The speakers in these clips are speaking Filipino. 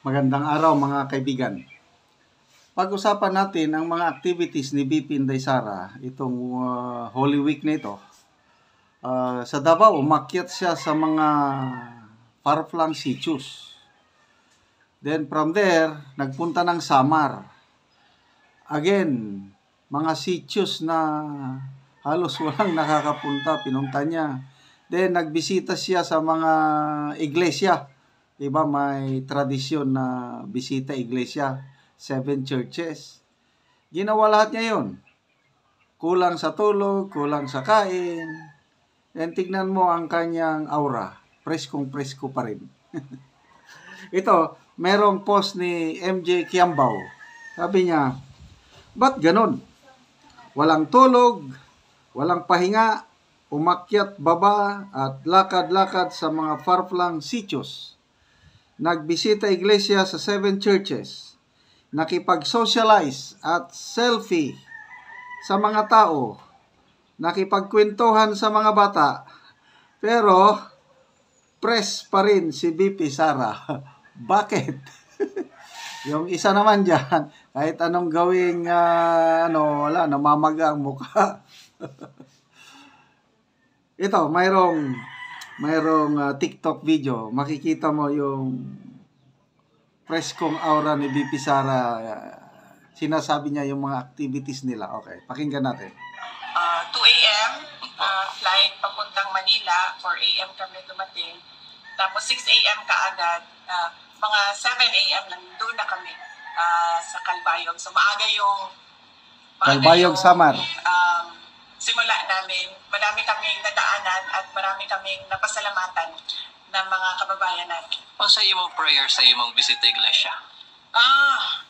Magandang araw mga kaibigan. Pag-usapan natin ang mga activities ni BP Inday Sara itong Holy Week na ito. Sa Davao, umakyat siya sa mga far-flung sitios. Then from there, nagpunta ng Samar. Again, mga sitios na halos walang nakakapunta, pinunta niya. Then nagbisita siya sa mga iglesia. Diba, may tradisyon na bisita iglesia, 7 churches. Ginawa lahat niya yun. Kulang sa tulog, kulang sa kain. Then tignan mo ang kanyang aura. Preskong-presko pa rin. Ito, merong post ni MJ Kiambao. Sabi niya, ba't ganun? Walang tulog, walang pahinga, umakyat baba at lakad-lakad sa mga far-flung sitios. Nagbisita iglesia sa 7 churches. Nakipag-socialize at selfie sa mga tao. Nakipagkwentuhan sa mga bata. Pero, press pa rin si BP Sara. Bakit? Yung isa naman dyan, kahit anong gawing, wala, namamaga ang mukha. Ito, mayroong TikTok video. Makikita mo yung preskong aura ni BP Sara. Sinasabi niya yung mga activities nila. Okay, pakinggan natin. 2 a.m. Flight papuntang Manila. 4 a.m. kami dumating. Tapos 6 a.m. kaagad. Mga 7 a.m. nandun na kami sa Calbayog. So maaga yung Calbayog, Samar. Simula namin. Marami kaming nadaanan at marami kaming napasalamatan ng mga kababayan natin. O sa imong prayer sa imong bisita iglesia?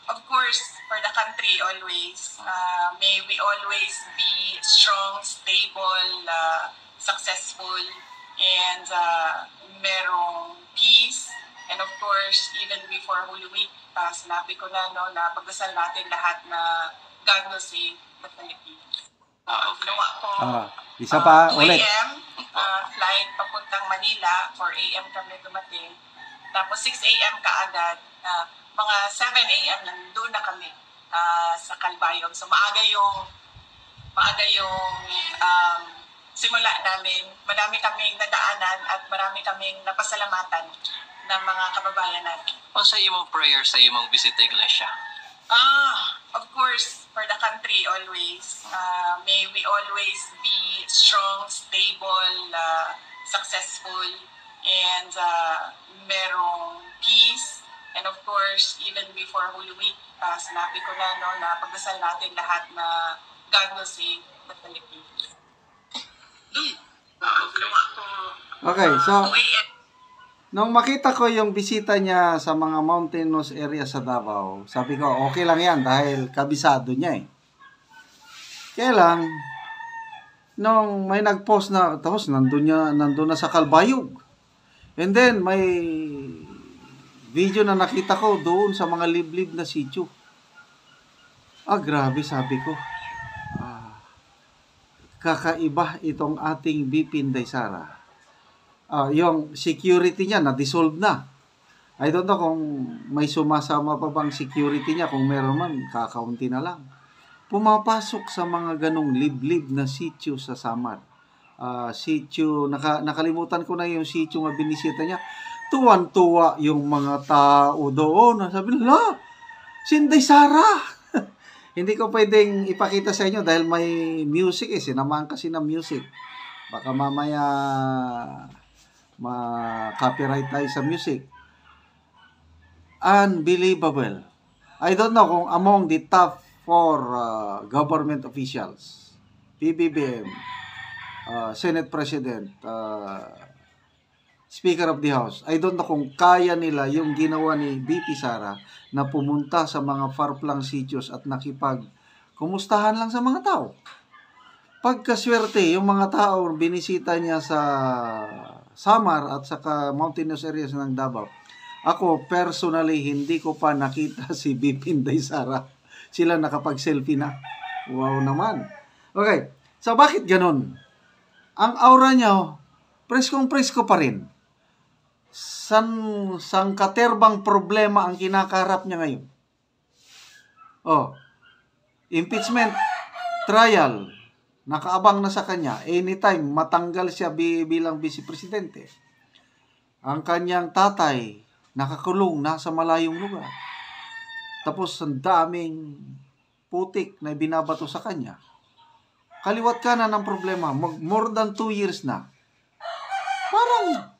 Of course, for the country always. May we always be strong, stable, successful, and merong peace. And of course, even before Holy Week, sinabi ko na, na pagdasal natin lahat na God will save the Philippines. Ginawa ko, isa pa, 2 ulit. a.m. Flight papuntang Manila, 4 a.m. kami dumating. Tapos 6 a.m. kaagad, mga 7 a.m. nandun na kami sa Calbayog. So maaga yung simula namin. Marami kaming nadaanan at marami kaming napasalamatan ng mga kababayan natin. O sa imong prayer sa imong bisita iglesia? Of course, for the country always. May we always be strong, stable, successful, and merong peace. And of course, even before Holy Week, sinabi ko na, na pagdasal natin lahat na God will save the Philippines. Okay, so nung makita ko yung bisita niya sa mga mountainous area sa Davao, sabi ko, okay lang yan dahil kabisado niya eh. Kaya lang, nung may nag-post na, tapos nandun na sa Calbayog. And then, may video na nakita ko doon sa mga liblib na sitio. Grabe, sabi ko. Kakaiba itong ating BP Inday Sara. Yung security niya na-dissolve na. I don't know kung may sumasama pa bang security niya. Kung meron man, kakaunti na lang. Pumapasok sa mga ganong liblib na sitio sa Samar. Sitio, nakalimutan ko na yung sitio na binisita niya. Tuwan-tuwa yung mga tao doon. Sabi nila, si Inday Sara! Hindi ko pwedeng ipakita sa inyo dahil may music eh. Sinamahan kasi ng music. Baka mamaya ma-copyright tayo sa music. Unbelievable. I don't know kung among the top 4 government officials, PBBM, Senate President, Speaker of the House, I don't know kung kaya nila yung ginawa ni BP Sara na pumunta sa mga far-flung sitios at nakipag-kumustahan lang sa mga tao. Pagkaswerte, yung mga tao binisita niya sa Samar at saka mountainous areas ng Davao, ako personally hindi ko pa nakita si BP Inday Sara. Sila nakapag-selfie na. Wow naman. Okay, so bakit ganun? Ang aura niya, preskong-presko pa rin. sangkaterbang problema ang kinakaharap niya ngayon. Impeachment trial, nakaabang na sa kanya. Anytime, matanggal siya bilang vice presidente. Ang kanyang tatay, nakakulong, nasa malayong lugar. Tapos, ang daming putik na binabato sa kanya. Kaliwat kanan ng problema. More than 2 years na. Parang,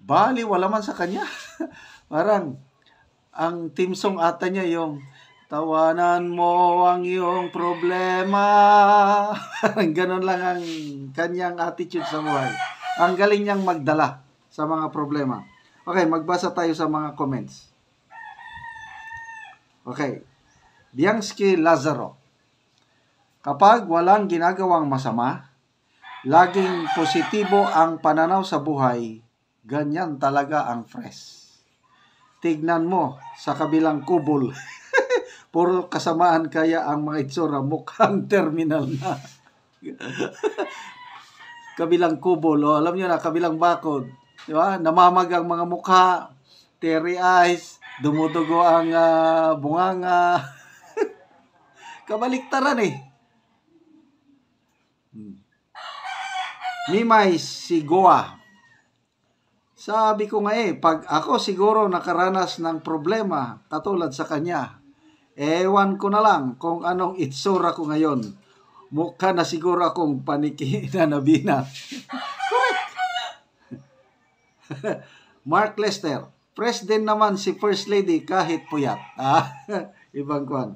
bali, wala man sa kanya. Parang, ang team song ata niya yung, tawanan mo ang iyong problema. Ganon lang ang kanyang attitude sa buhay. Ang galing niyang magdala sa mga problema. Okay, magbasa tayo sa mga comments. Okay. Bianski Lazaro. Kapag walang ginagawang masama, laging positibo ang pananaw sa buhay, ganyan talaga ang fresh. Tignan mo sa kabilang kubol. Puro kasamaan kaya ang mga itsura, mukhang terminal na. Kabilang kubol, alam niyo na, kabilang bakod. Di ba? Namamag ang mga mukha, teary eyes, dumudugo ang bunganga. Kabaliktaran eh. Mimay Sigoa. Sabi ko nga pag ako siguro nakaranas ng problema katulad sa kanya, ewan ko na lang kung anong itsura ko ngayon. Mukha na siguro akong paniki na nabinat. Correct. Mark Lester. Fresh din naman si First Lady kahit puyat. Ibang kwan.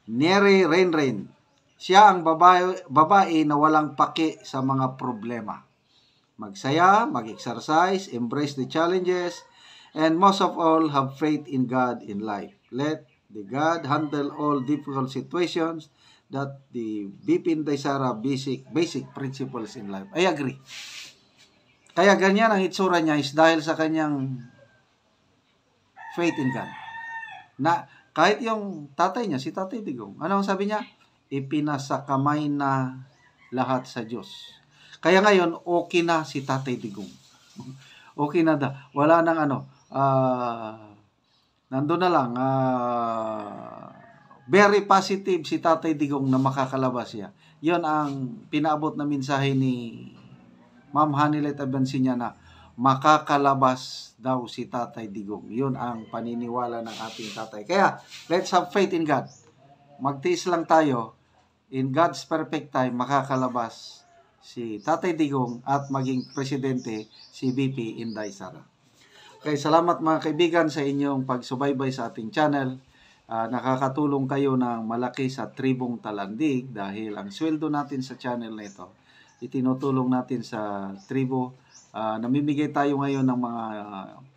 Neri Rain. Siya ang babae na walang paki sa mga problema. Magsaya, mag-exercise, embrace the challenges, and most of all, have faith in God in life. Let the God handle all difficult situations. That the BP Inday Sara basic principles in life. I agree. Kaya ganyan ang itsura niya is dahil sa kanyang faith in God. Na kahit yung tatay niya, si Tatay Digong, ano ang sabi niya? Ipinasakamay na lahat sa Diyos. Kaya ngayon, okay na si Tatay Digong. Okay na da. Wala nang nandun na lang, very positive si Tatay Digong na makakalabas siya. Yon ang pinaabot na mensahe ni Ma'am Hanilet Abansinya na makakalabas daw si Tatay Digong. Yon ang paniniwala ng ating tatay. Kaya, let's have faith in God. Magtiis lang tayo. In God's perfect time, makakalabas si Tatay Digong at maging presidente si BP Inday Sara. Okay, salamat mga kaibigan sa inyong pagsubaybay sa ating channel. Nakakatulong kayo ng malaki sa Tribong Talandig dahil ang sweldo natin sa channel na ito, itinutulong natin sa tribo. Namimigay tayo ngayon ng mga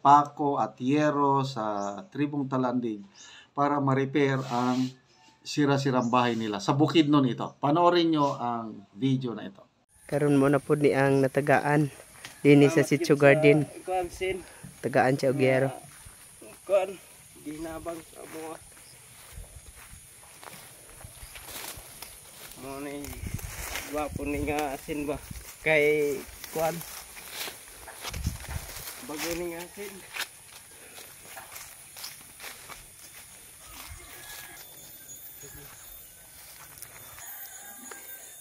pako at yero sa Tribong Talandig para ma-repair ang sira-sirang bahay nila sa Bukidnon ito. Panoorin nyo ang video na ito. Karon mo na po ni ang natagaan din sa Sitio Garden. Tagaan siya og yero. Kuan ginabang sa mga mo ni gwapo ni nga asin ba kay kuan bago ni nga asin.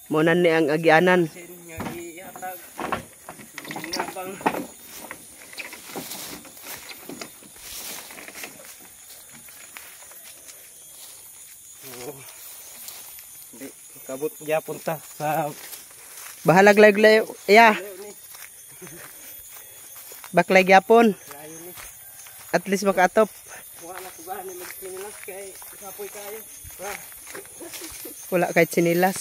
Mo na ni ang agianan. Asin nga ihatag ginabang. Di kabut gyapon ta sa Bahalag layo ya. Baklay gyapon. layo ni. At least makaatop. Wala ko ba ni magkinilas kay kapoy kayo. Wala kahit sinilas.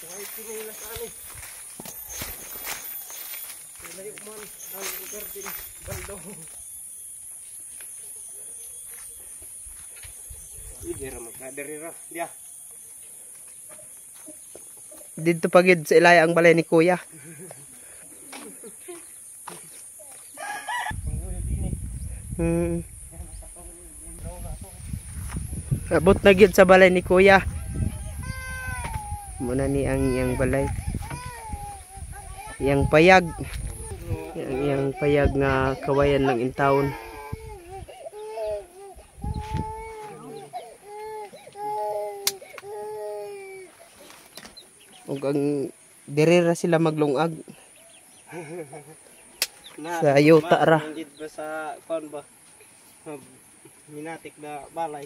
Wala kinilas ani. Layo man ang garden baldo. Idera magkaderira. Dia. Dito pagid sa ilaya ang balay ni Kuya. Abot na gyud sa balay ni Kuya. Muna ni ang iyang balay. Iyang payag. Ang ang iyang payag nga kawayan ng intawon. Ug ang dirira sila maglungag sa ayuta ra. Nanggid ba sa kon ba? Minatik na balay.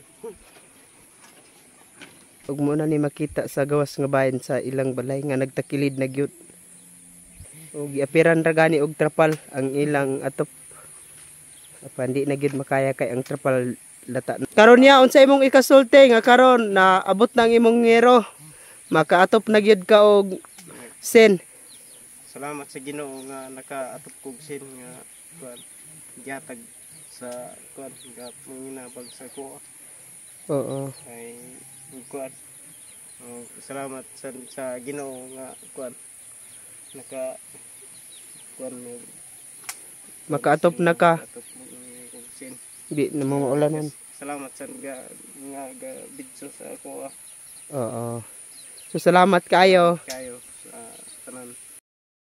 Ug mo na ni makita sa gawas nga bahin sa ilang balay nga nagtakilid na gyud. Ug giapiran ra gani og trapal ang ilang atop. Apan di na gyud makaya kay ang trapal lata. Karon niya unsa imong ikasulti nga karon na abot nang imong ngero. Makaatop na gyud ka og sin. Salamat sa Ginoo nga nakaatop kog sin nga kuan gihatag sa kuan nga manginabag sa ko. Oo. Ay kuan. Salamat sa Ginoo nga kuan naka kuan mo Makaatop na ka. atop mo kog sin. Di na mo ulanan. Salamat sa nga bidso sa ako. Oo. So salamat kayo. Kay